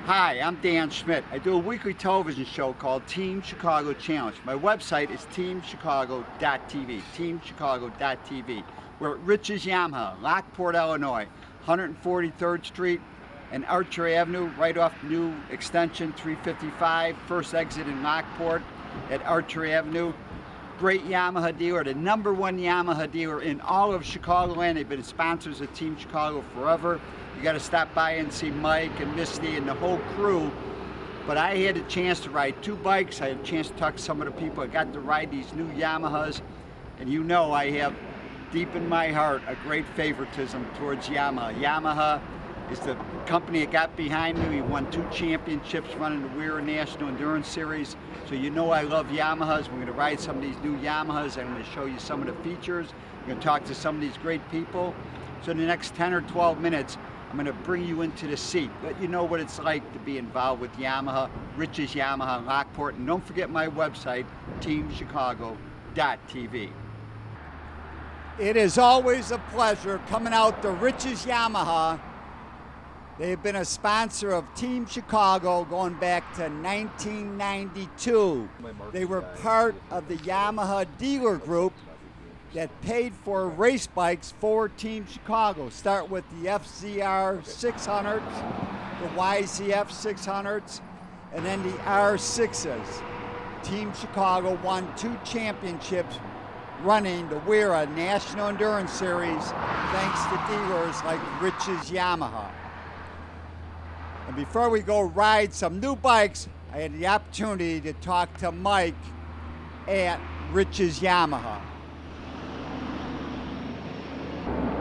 Hi, I'm Dan Schmitt. I do a weekly television show called Team Chicago Challenge. My website is teamchicago.tv, teamchicago.tv. We're at Rich's Yamaha, Lockport, Illinois, 143rd Street and Archer Avenue, right off new extension 355, first exit in Lockport at Archer Avenue. Great Yamaha dealer, the #1 Yamaha dealer in all of Chicagoland. They've been sponsors of Team Chicago forever. You got to stop by and see Mike and Misty and the whole crew. But I had a chance to ride 2 bikes. I had a chance to talk to some of the people. I got to ride these new Yamahas. And you know I have deep in my heart a great favoritism towards Yamaha. Yamaha is the company that got behind me. We won 2 championships running the Weir National Endurance Series. So you know I love Yamahas. We're going to ride some of these new Yamahas. I'm going to show you some of the features. I'm going to talk to some of these great people. So in the next 10 or 12 minutes, I'm going to bring you into the seat, let you know what it's like to be involved with Yamaha, Rich's Yamaha, Lockport, and don't forget my website, teamchicago.tv. It is always a pleasure coming out to Rich's Yamaha. They've been a sponsor of Team Chicago going back to 1992. They were part of the Yamaha dealer group that paid for race bikes for Team Chicago. Start with the FZR 600s, the YZF 600s, and then the R6s. Team Chicago won 2 championships running the Weir National Endurance Series thanks to dealers like Rich's Yamaha. And before we go ride some new bikes, I had the opportunity to talk to Mike at Rich's Yamaha.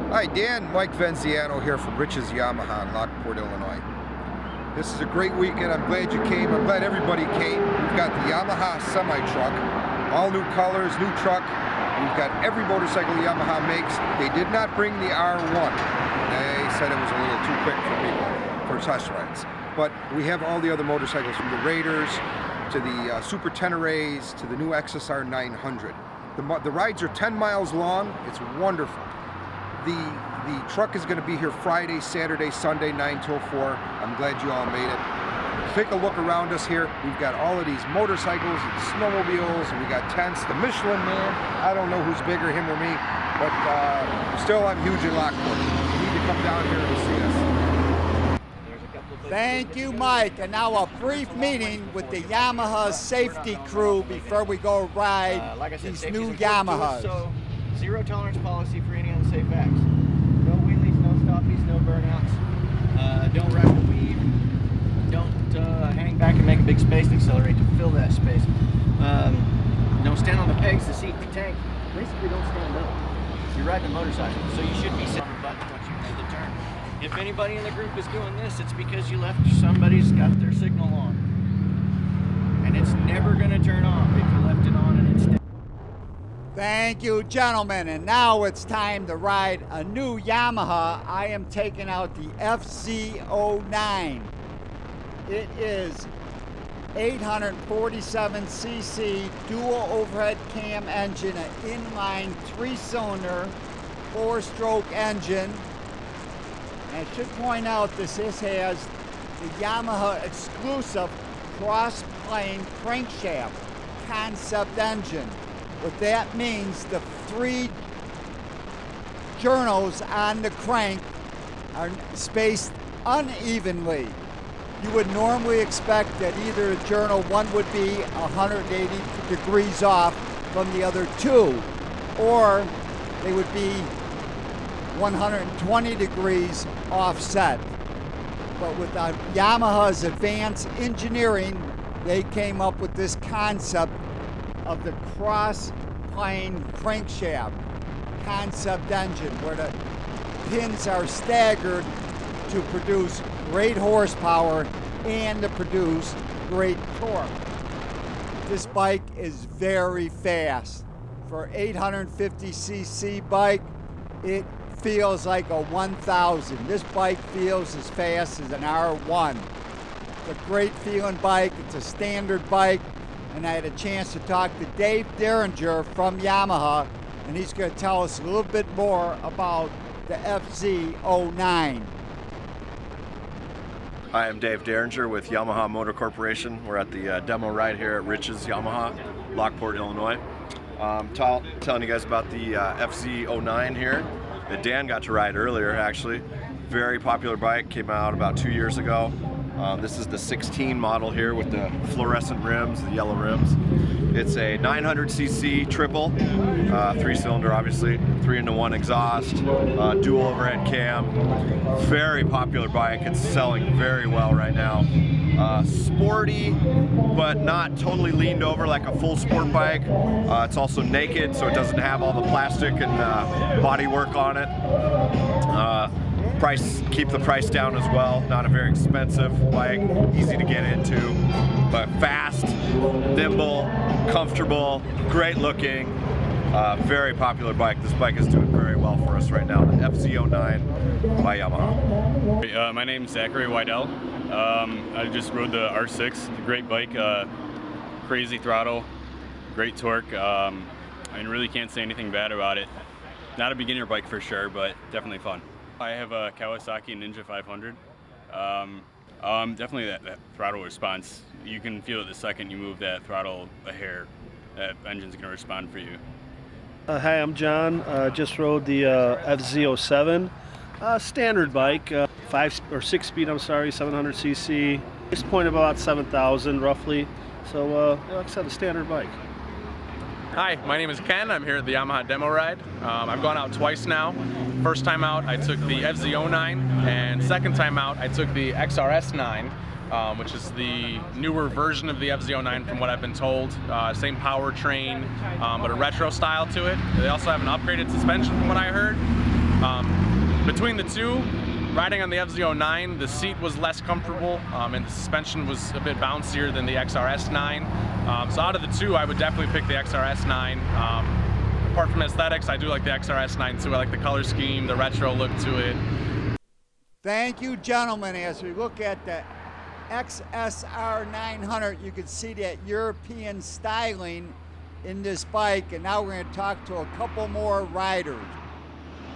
Hi Dan, Mike Venziano here from Rich's Yamaha in Lockport, Illinois. This is a great weekend. I'm glad you came. I'm glad everybody came. We've got the Yamaha Semi truck, all new colors, new truck. We've got every motorcycle Yamaha makes. They did not bring the R1. They said it was a little too quick for people for test rides. But we have all the other motorcycles from the Raiders to the Super Teneres to the new XSR 900. The rides are 10 miles long. It's wonderful. The truck is going to be here Friday, Saturday, Sunday, 9 till 4. I'm glad you all made it. Take a look around us here. We've got all of these motorcycles and snowmobiles, and we got tents. The Michelin Man, I don't know who's bigger, him or me, but still I'm huge in Lockport. You need to come down here and see us. Thank you, Mike. And now a brief meeting with the Yamaha safety crew before we go ride like I said, these new Yamahas. So, zero tolerance policy for any unsafe acts. No wheelies, no stoppies, no burnouts. Don't wrap the weave. Don't hang back and make a big space and accelerate to fill that space. Don't stand on the pegs, the seat, the tank. Basically, don't stand up. You're riding a motorcycle, so you should be sitting on the button once you make the turn. If anybody in the group is doing this, it's because you left somebody's got their signal on. And it's never going to turn off if you left it on and it's dead. Thank you, gentlemen. And now it's time to ride a new Yamaha. I am taking out the FZ09. It is 847cc dual overhead cam engine, an inline 3-cylinder 4-stroke engine. And I should point out this has the Yamaha exclusive cross-plane crankshaft concept engine. What that means, the 3 journals on the crank are spaced unevenly. You would normally expect that either journal one would be 180 degrees off from the other 2, or they would be 120 degrees offset. But with Yamaha's advanced engineering, they came up with this concept of the cross-plane crankshaft concept engine, where the pins are staggered to produce great horsepower and to produce great torque. This bike is very fast. For 850cc bike, it feels like a 1000. This bike feels as fast as an R1. It's a great feeling bike. It's a standard bike. And I had a chance to talk to Dave Deringer from Yamaha, and he's going to tell us a little bit more about the FZ09. Hi, I'm Dave Deringer with Yamaha Motor Corporation. We're at the demo ride here at Rich's Yamaha, Lockport, Illinois. Telling you guys about the FZ09 here that Dan got to ride earlier, actually. Very popular bike, came out about 2 years ago. This is the 16 model here with the fluorescent rims, the yellow rims. It's a 900cc triple, 3-cylinder obviously, 3-into-1 exhaust, dual overhead cam. Very popular bike. It's selling very well right now. Sporty, but not totally leaned over like a full sport bike. It's also naked, so it doesn't have all the plastic and body work on it. Keep the price down as well. Not a very expensive bike, easy to get into, but fast, nimble, comfortable, great looking, very popular bike. This bike is doing very well for us right now. The FZ09 by Yamaha. My name's Zachary Widel. I just rode the R6, it's a great bike, crazy throttle, great torque. I really can't say anything bad about it. Not a beginner bike for sure, but definitely fun. I have a Kawasaki Ninja 500. Definitely that throttle response. You can feel it the second you move that throttle a hair. That engine's gonna respond for you. Hi, I'm John. Just rode the FZ07. Standard bike, 5 or 6 speed, I'm sorry, 700cc. This point about 7,000 roughly. So like I said, a standard bike. Hi, my name is Ken. I'm here at the Yamaha demo ride. I've gone out twice now. First time out, I took the FZ09, and second time out, I took the XRS9, which is the newer version of the FZ09 from what I've been told. Same powertrain, but a retro style to it. They also have an upgraded suspension from what I heard. Between the two, riding on the FZ09, the seat was less comfortable and the suspension was a bit bouncier than the XRS9. So out of the two, I would definitely pick the XRS9. Apart from aesthetics, I do like the XRS9 too. I like the color scheme, the retro look to it. Thank you, gentlemen. As we look at the XSR 900, you can see that European styling in this bike. And now we're going to talk to a couple more riders.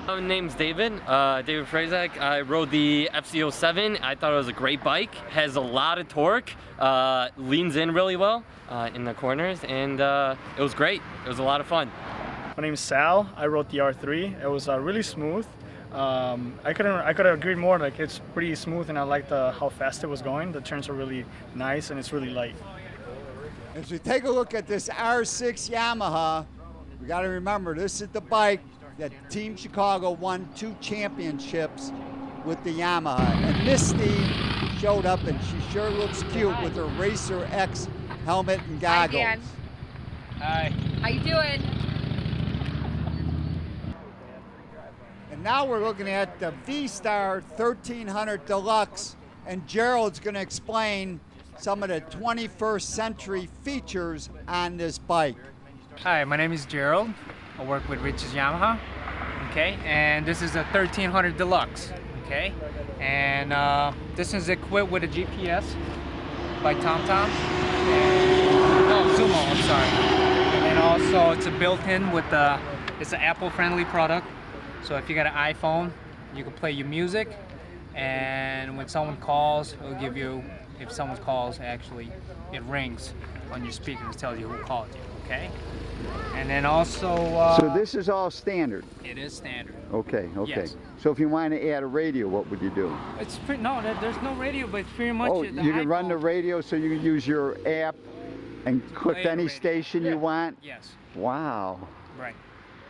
My name's David Fraczek. I rode the FZ07. I thought it was a great bike. Has a lot of torque, leans in really well in the corners, and it was great. It was a lot of fun. My name's Sal. I rode the R3. It was really smooth. I couldn't agree more. Like, it's pretty smooth, and I liked how fast it was going. The turns are really nice, and it's really light. As we take a look at this R6 Yamaha, we got to remember this is the bike that Team Chicago won 2 championships with the Yamaha. And Misty showed up, and she sure looks cute with her Racer X helmet and goggles. Hi, Dan. Hi. How you doing? And now we're looking at the V-Star 1300 Deluxe, and Gerald's going to explain some of the 21st century features on this bike. Hi, my name is Gerald. I work with Rich's Yamaha, okay, and this is a 1300 Deluxe, okay, and this is equipped with a GPS by TomTom, no, Zumo, I'm sorry, and then also it's a built-in with it's an Apple-friendly product, so if you got an iPhone, you can play your music, and when someone calls, it'll give you, if someone calls, actually, it rings on your speaker and tells you who called you, okay? And then also... so this is all standard? It is standard. Okay, okay. Yes. So if you want to add a radio, what would you do? It's pretty, no, there's no radio, but it's pretty much... Oh, you can run the radio, so you can use your app and click any station you want? Yes. Wow. Right.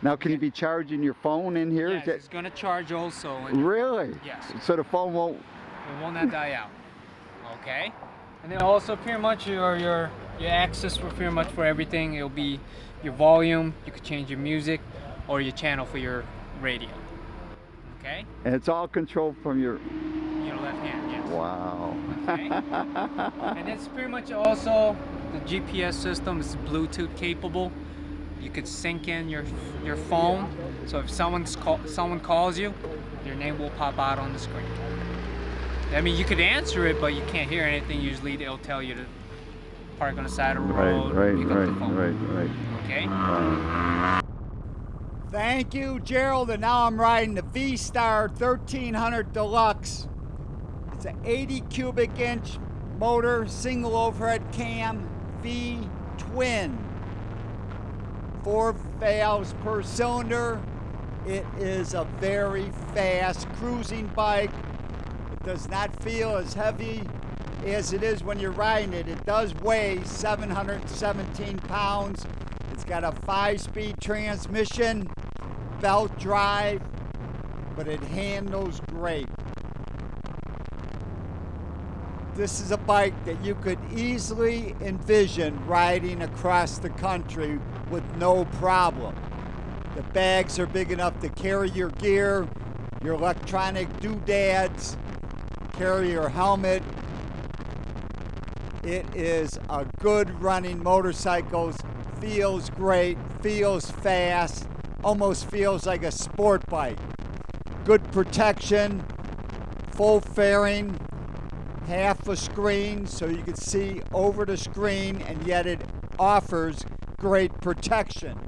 Now, can you be charging your phone in here? Yes, it's going to charge also. Really? Yes. So the phone won't... It will not die out. Okay? And then also pretty much your access for pretty much for everything. It'll be your volume, you could change your music, or your channel for your radio. Okay? And it's all controlled from your left hand, yes. Wow. Okay? And it's pretty much also the GPS system is Bluetooth capable. You could sync in your phone, so if someone calls you, your name will pop out on the screen. I mean, you could answer it, but you can't hear anything. Usually, they'll tell you to park on the side of the road. Right. Okay. Thank you, Gerald. And now I'm riding the V-Star 1300 Deluxe. It's an 80 cubic inch motor, single overhead cam, V twin. 4 valves per cylinder. It is a very fast cruising bike. It does not feel as heavy as it is when you're riding it. It does weigh 717 pounds. It's got a 5-speed transmission, belt drive, but it handles great. This is a bike that you could easily envision riding across the country with no problem. The bags are big enough to carry your gear, your electronic doodads, carry your helmet. It is a good running motorcycle, feels great, feels fast, almost feels like a sport bike. Good protection, full fairing, half a screen so you can see over the screen, and yet it offers great protection.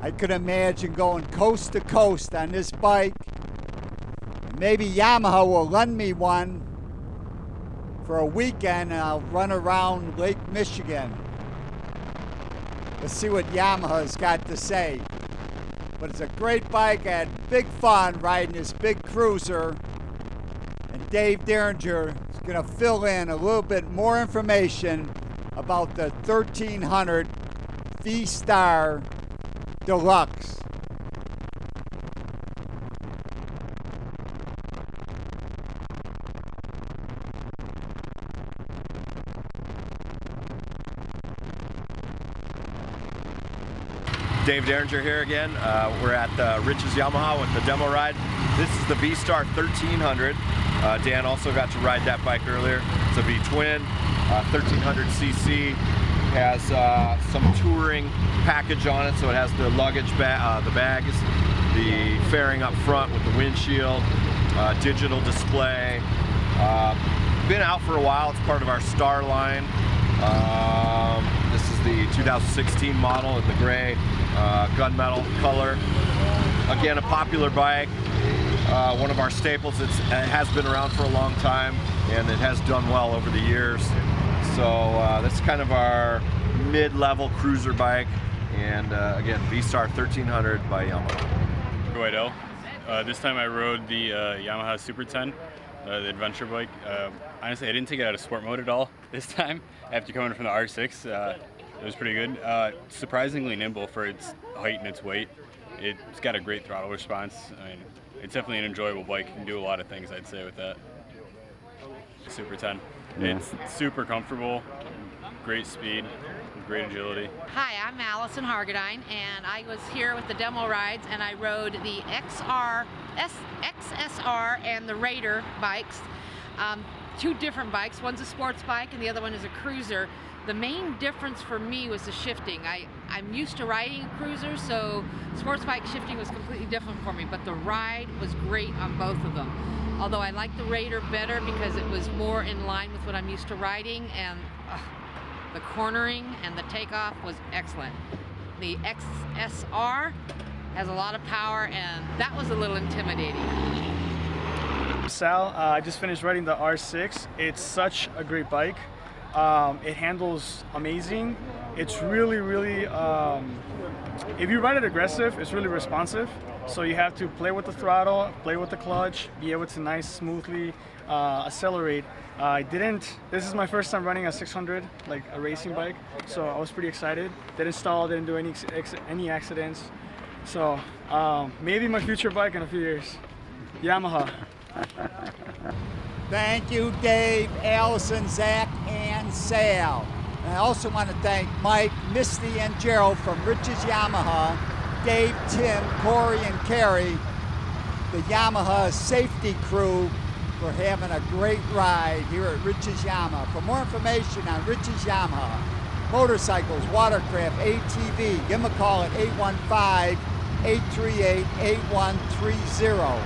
I could imagine going coast to coast on this bike. Maybe Yamaha will lend me one for a weekend and I'll run around Lake Michigan. Let's see what Yamaha's got to say. But it's a great bike. I had big fun riding this big cruiser. And Dave Deringer is going to fill in a little bit more information about the 1300 V-Star DeLuxe. Dave Deringer here again. We're at Rich's Yamaha with the demo ride. This is the V-Star 1300. Dan also got to ride that bike earlier. It's a V-twin, 1300cc. Has some touring package on it, so it has the luggage, the bags, the fairing up front with the windshield, digital display. Been out for a while. It's part of our Star line. This is the 2016 model in the gray gunmetal color. Again, a popular bike, one of our staples. It has been around for a long time, and it has done well over the years. So that's kind of our mid-level cruiser bike, and again, V-Star 1300 by Yamaha. Widel. This time I rode the Yamaha Super 10, the adventure bike. Honestly, I didn't take it out of sport mode at all this time. After coming from the R6, it was pretty good. Surprisingly nimble for its height and its weight. It's got a great throttle response. I mean, it's definitely an enjoyable bike. You can do a lot of things, I'd say, with that. Super 10. Yeah. It's super comfortable, great speed, great agility. Hi, I'm Alison Hargadine, and I was here with the demo rides, and I rode the XSR and the Raider bikes. 2 different bikes. One's a sports bike and the other one is a cruiser. The main difference for me was the shifting. I'm used to riding a cruiser, so sports bike shifting was completely different for me, but the ride was great on both of them. Although I like the Raider better because it was more in line with what I'm used to riding, and the cornering and the takeoff was excellent. The XSR has a lot of power, and that was a little intimidating. Sal, I just finished riding the R6. It's such a great bike. It handles amazing. It's really, if you ride it aggressive, it's really responsive. So you have to play with the throttle, play with the clutch, be able to nice, smoothly accelerate. This is my first time running a 600, like a racing bike, so I was pretty excited. Didn't stall, didn't do any accidents. So maybe my future bike in a few years. Yamaha. Thank you, Dave, Alison, Zach, and Sal. And I also want to thank Mike, Misty, and Gerald from Rich's Yamaha, Dave, Tim, Corey, and Carrie, the Yamaha safety crew, for having a great ride here at Rich's Yamaha. For more information on Rich's Yamaha, motorcycles, watercraft, ATV, give them a call at 815-838-8130.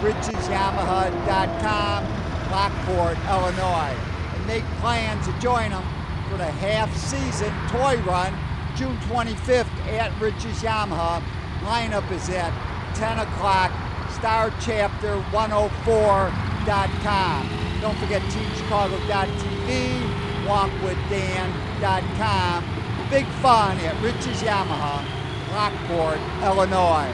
RichesYamaha.com, Lockport, Illinois. And make plans to join them for the half-season toy run, June 25th at Rich's Yamaha. Lineup is at 10 o'clock starchapter104.com. Don't forget teamchicago.tv, walkwithdan.com. Big fun at Rich's Yamaha, Lockport, Illinois.